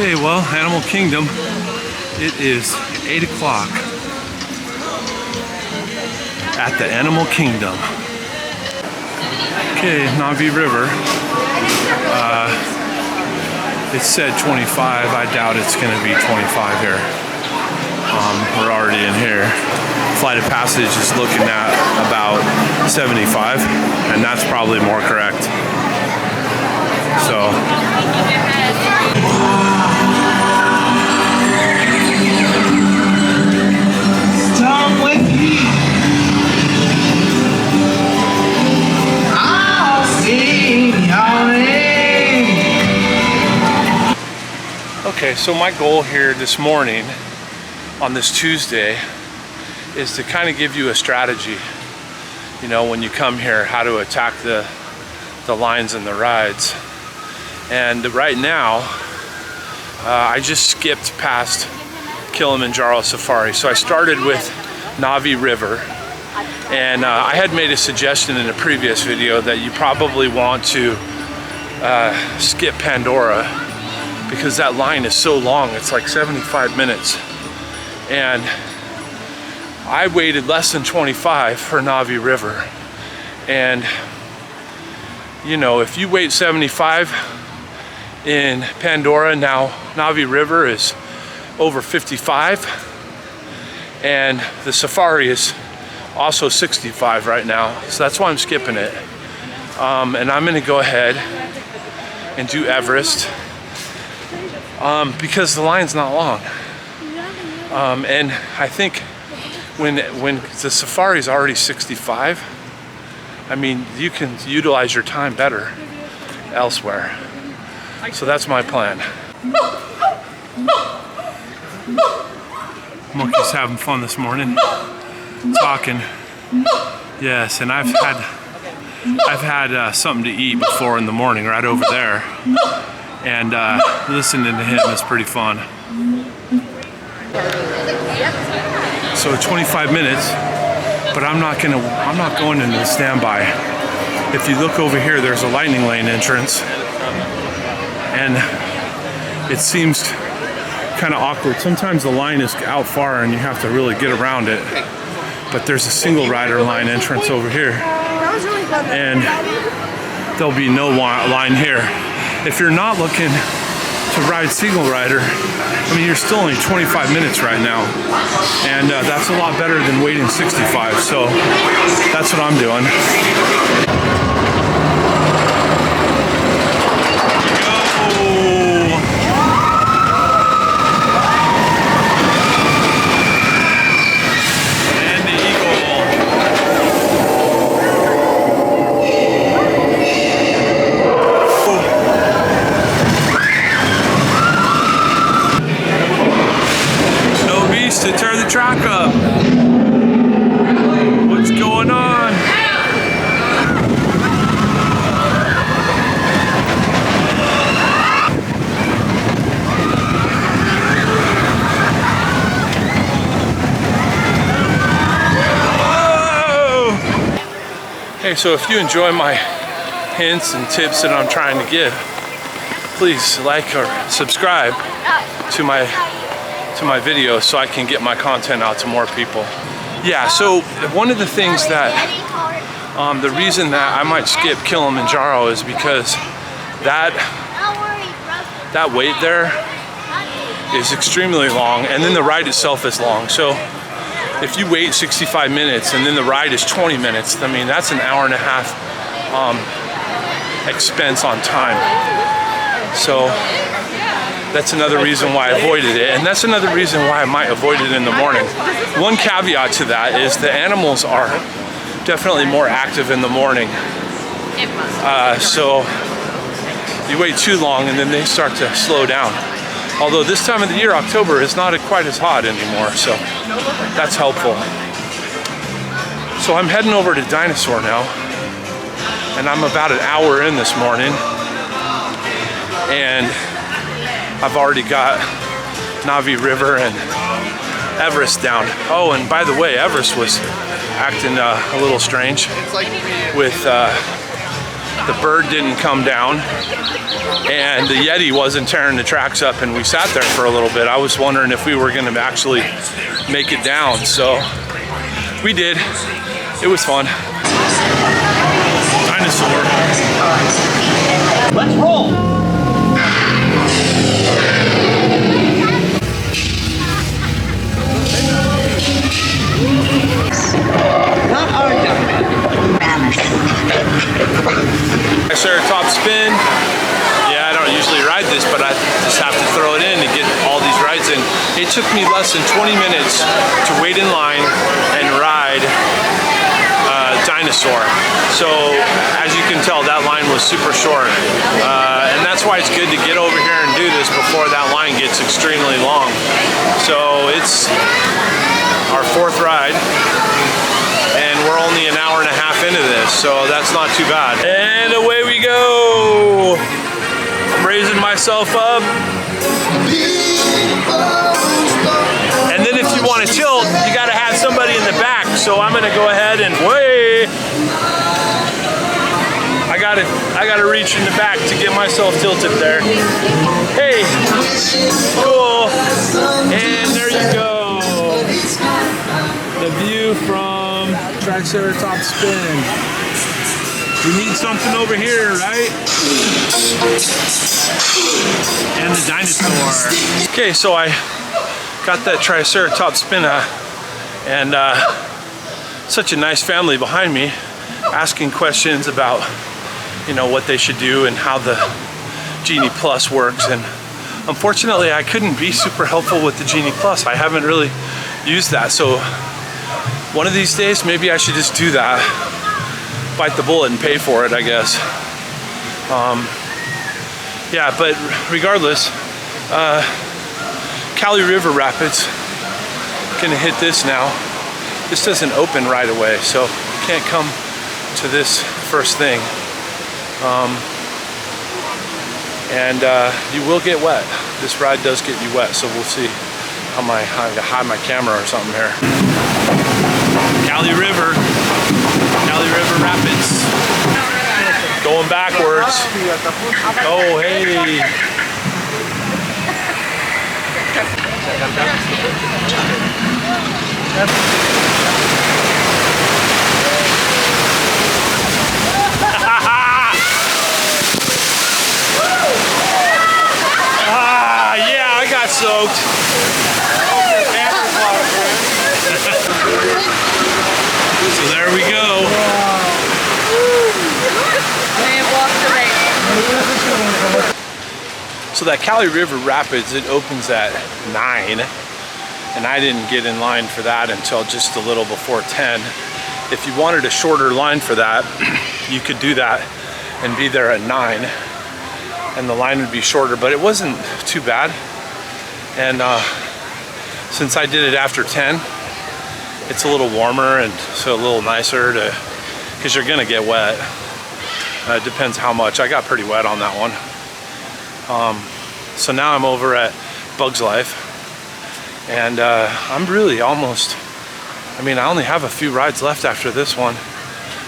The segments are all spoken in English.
Okay, well, Animal Kingdom, it is 8 o'clock at the Animal Kingdom. Okay, Navi River. It said 25. I doubt it's going to be 25 here. We're already in here. Flight of Passage is looking at about 75, and that's probably more correct. So. Come with me. I'll sing your name. Okay, so my goal here this morning on this Tuesday is to kind of give you a strategy, you know, when you come here, how to attack the lines and the rides. And right now, I just skipped past Kilimanjaro Safari. So I started with Navi River, and I had made a suggestion in a previous video that you probably want to skip Pandora because that line is so long. It's like 75 minutes. And I waited less than 25 for Navi River. And you know, if you wait 75 in Pandora, now Navi River is over 55, and the Safari is also 65 right now, so that's why I'm skipping it. And I'm gonna go ahead and do Everest because the line's not long. And I think when the Safari is already 65, I mean, you can utilize your time better elsewhere. So that's my plan. Monkey's having fun this morning, talking. Yes, and I've had something to eat before in the morning right over there, and listening to him is pretty fun. So 25 minutes, but I'm not going into the standby. If you look over here, there's a lightning lane entrance, and it seems kind of awkward. Sometimes the line is out far and you have to really get around it, but there's a single rider line entrance over here, and there'll be no line here. If you're not looking to ride single rider, I mean, you're still only 25 minutes right now, and that's a lot better than waiting 65, so that's what I'm doing. To tear the track up. What's going on? Whoa! Hey, so if you enjoy my hints and tips that I'm trying to give, please like or subscribe to my videos so I can get my content out to more people. Yeah, so one of the things that, the reason that I might skip Kilimanjaro is because that wait there is extremely long, and then the ride itself is long. So if you wait 65 minutes and then the ride is 20 minutes, I mean, that's an hour and a half expense on time. So that's another reason why I avoided it, and that's another reason why I might avoid it in the morning. One caveat to that is the animals are definitely more active in the morning. So you wait too long and then they start to slow down. Although this time of the year, October, is not quite as hot anymore, so that's helpful. So I'm heading over to Dinosaur now, and I'm about an hour in this morning, and I've already got Navi River and Everest down. Oh, and by the way, Everest was acting a little strange with the bird didn't come down and the Yeti wasn't tearing the tracks up, and we sat there for a little bit. I was wondering if we were going to actually make it down, so we did. It was fun. Dinosaur. Let's roll. Not our government. Triceratops spin. Yeah, I don't usually ride this, but I just have to throw it in to get all these rides in. It took me less than 20 minutes to wait in line and ride Dinosaur. So as you can tell, that line was super short, and that's why it's good to get over here and do this before that line gets extremely long. So it's our 4th ride, and we're only an hour and a half into this, so that's not too bad. And away we go. I'm raising myself up. And then if you want to tilt, you got to have somebody in the back. So I'm going to go ahead and way. I got to reach in the back to get myself tilted there. Hey, cool. And there you go. The view from Triceratops spin. We need something over here, right? And the dinosaur. Okay, so I got that Triceratops spin, and such a nice family behind me asking questions about, you know, what they should do and how the Genie Plus works. And unfortunately, I couldn't be super helpful with the Genie Plus. I haven't really used that. So one of these days, maybe I should just do that. Bite the bullet and pay for it, I guess. Yeah, but regardless, Cali River Rapids, gonna hit this now. This doesn't open right away, so you can't come to this first thing. And you will get wet. This ride does get you wet, so we'll see how I have to hide my camera or something here. Cali River Rapids. Going backwards. Oh, hey. Yeah, I got soaked. So there we go. So that Cali River Rapids, it opens at 9, and I didn't get in line for that until just a little before 10. If you wanted a shorter line for that, you could do that and be there at 9, and the line would be shorter, but it wasn't too bad. And since I did it after 10, it's a little warmer and so a little nicer to, because you're gonna get wet. It depends how much. I got pretty wet on that one. So now I'm over at Bugs Life, and I'm really almost, I mean, I only have a few rides left after this one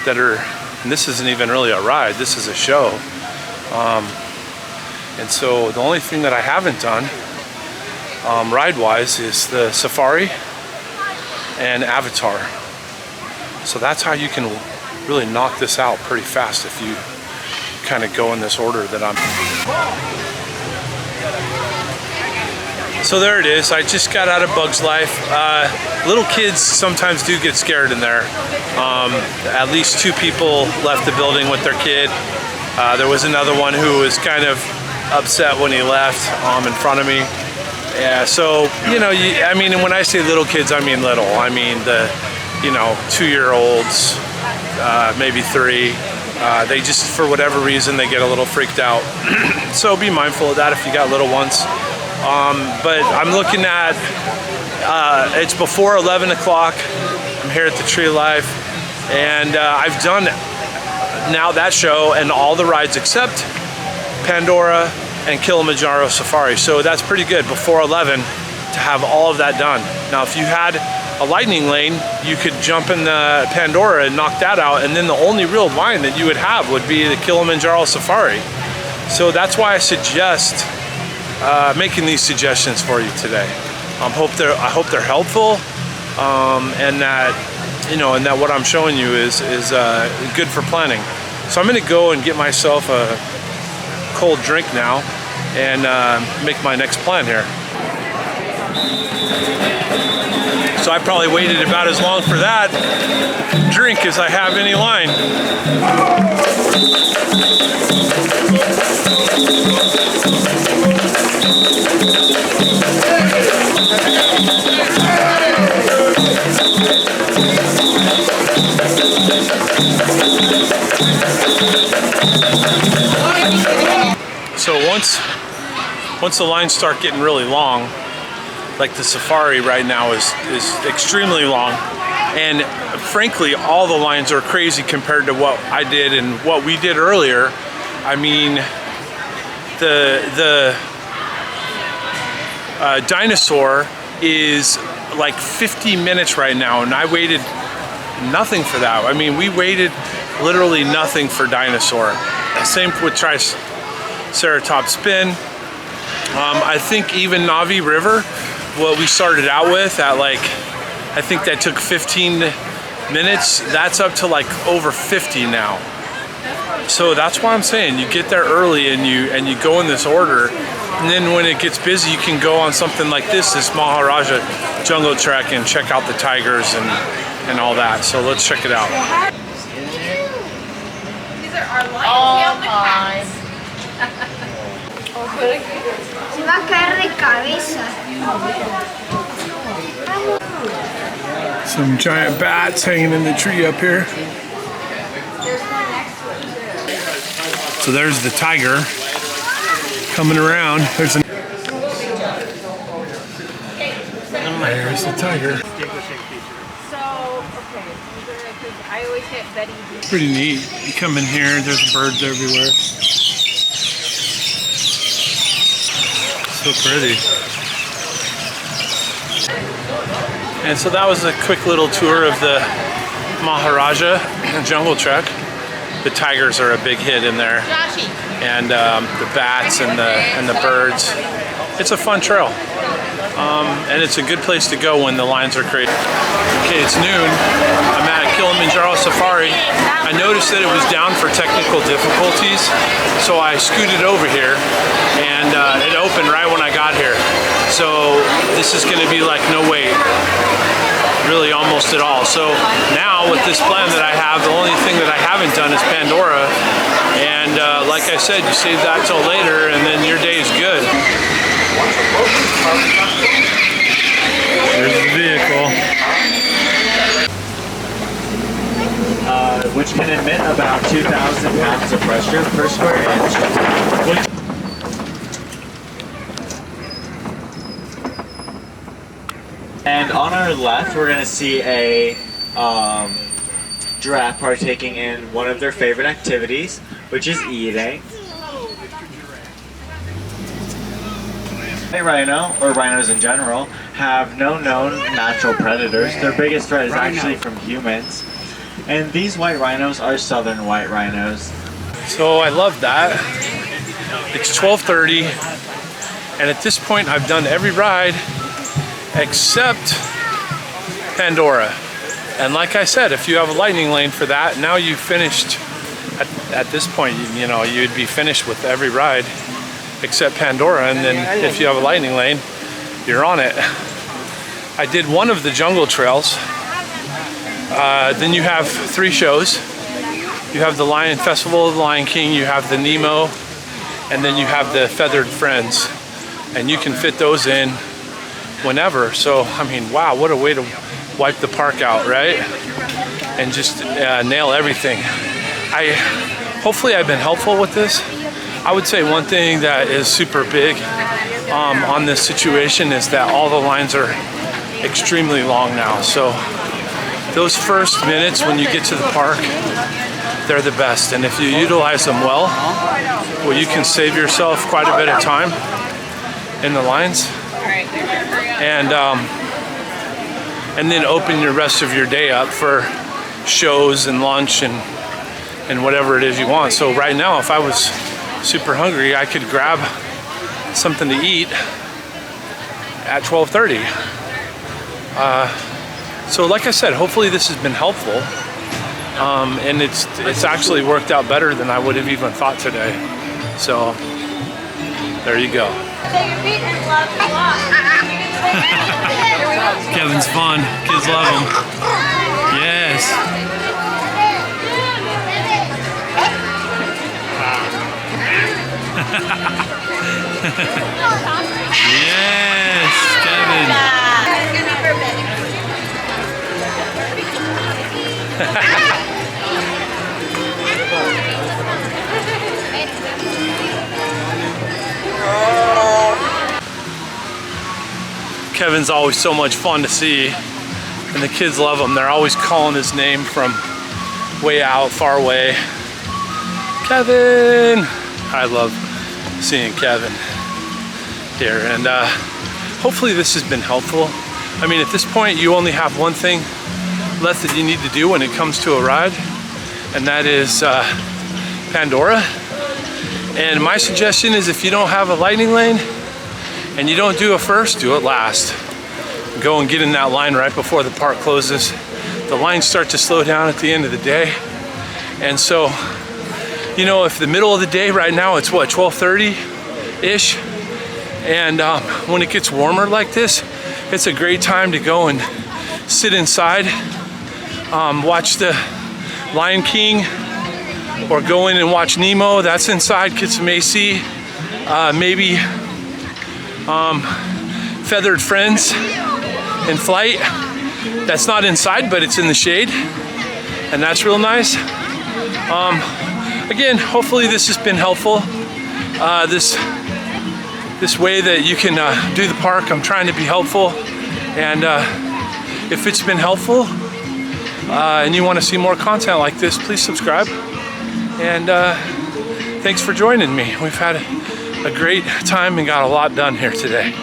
that are, and this isn't even really a ride, this is a show. And so the only thing that I haven't done ride-wise is the Safari and Avatar. So that's how you can really knock this out pretty fast if you kind of go in this order that I'm. So there it is. I just got out of Bugs Life. Little kids sometimes do get scared in there. At least 2 people left the building with their kid. There was another one who was kind of upset when he left in front of me. Yeah, so, you know, I mean, and when I say little kids, I mean little. I mean the, you know, 2-year-olds, maybe 3. They just, for whatever reason, they get a little freaked out. So be mindful of that if you got little ones. But I'm looking at, it's before 11 o'clock. I'm here at the Tree of Life, and I've done now that show and all the rides except Pandora and Kilimanjaro Safari. So that's pretty good before 11 to have all of that done. Now, if you had a lightning lane, you could jump in the Pandora and knock that out, and then the only real line that you would have would be the Kilimanjaro Safari. So that's why I suggest making these suggestions for you today. I hope they're helpful, and that and that what I'm showing you is good for planning. So I'm going to go and get myself a cold drink now and make my next plan here. So I probably waited about as long for that drink as I have any line. So once the lines start getting really long, like the Safari right now is extremely long, and frankly all the lines are crazy compared to what I did and what we did earlier. I mean, the dinosaur is like 50 minutes right now, and I waited nothing for that. I mean, we waited literally nothing for dinosaur. Same with Triceratops spin. I think even Navi River, what we started out with at like, I think that took 15 minutes, that's up to like over 50 now. So that's why I'm saying you get there early and you go in this order, and then when it gets busy you can go on something like this Maharajah Trek, and check out the tigers and all that. So let's check it out. These are our lions. Se va a caer de cabeza. Some giant bats hanging in the tree up here. So there's the tiger coming around. There's the tiger. So, okay, I always hit Betty. Pretty neat. You come in here, there's birds everywhere. So pretty. And so that was a quick little tour of the Maharajah Trek. The tigers are a big hit in there, and the bats and the birds. It's a fun trail, and it's a good place to go when the lines are crazy. Okay, it's noon. I'm at Kilimanjaro Safari. I noticed that it was down for technical difficulties, so I scooted over here, and it opened right when I got here. So this is going to be like no wait, really almost at all. So now with this plan that I have, the only thing that I haven't done is Pandora, and like I said, you save that till later and then your day is good. There's the vehicle. Which can emit about 2,000 pounds of pressure per square inch. And on our left, we're going to see a giraffe partaking in one of their favorite activities, which is eating. White rhino, or rhinos in general, have no known natural predators. Their biggest threat is actually from humans. And these white rhinos are southern white rhinos. So I love that. It's 12:30, and at this point I've done every ride except Pandora. And like I said, if you have a lightning lane for that, now you finished. At this point, you know, you'd be finished with every ride except Pandora, and then if you have a lightning lane, you're on it. I did one of the jungle trails. Then you have 3 shows. You have the Lion Festival of the Lion King, you have the Nemo, and then you have the Feathered Friends. And you can fit those in whenever. So, I mean, wow, what a way to wipe the park out, right? And just nail everything. Hopefully I've been helpful with this. I would say one thing that is super big on this situation is that all the lines are extremely long now. So those first minutes when you get to the park, they're the best. And if you utilize them well, you can save yourself quite a bit of time in the lines. And and then open the rest of your day up for shows and lunch and whatever it is you want. So right now, if I was super hungry, I could grab something to eat at 12:30. So like I said, hopefully this has been helpful. And it's actually worked out better than I would have even thought today. So there you go. Kevin's fun. Kids love him. Yes. Yes, Kevin. Kevin's always so much fun to see, and the kids love him. They're always calling his name from way out, far away. Kevin! I love seeing Kevin here, and hopefully this has been helpful. I mean, at this point, you only have one thing left that you need to do when it comes to a ride, and that is Pandora. And my suggestion is, if you don't have a lightning lane and you don't do it first, do it last. Go and get in that line right before the park closes. The lines start to slow down at the end of the day. And so, you know, if the middle of the day right now, it's what, 12:30-ish? And when it gets warmer like this, it's a great time to go and sit inside, watch the Lion King, or go in and watch Nemo. That's inside. Get some AC, maybe Feathered Friends in Flight. That's not inside, but it's in the shade, and that's real nice. Again, hopefully this has been helpful. This way that you can do the park, I'm trying to be helpful. And if it's been helpful and you want to see more content like this, please subscribe. And thanks for joining me. We've had a great time and got a lot done here today.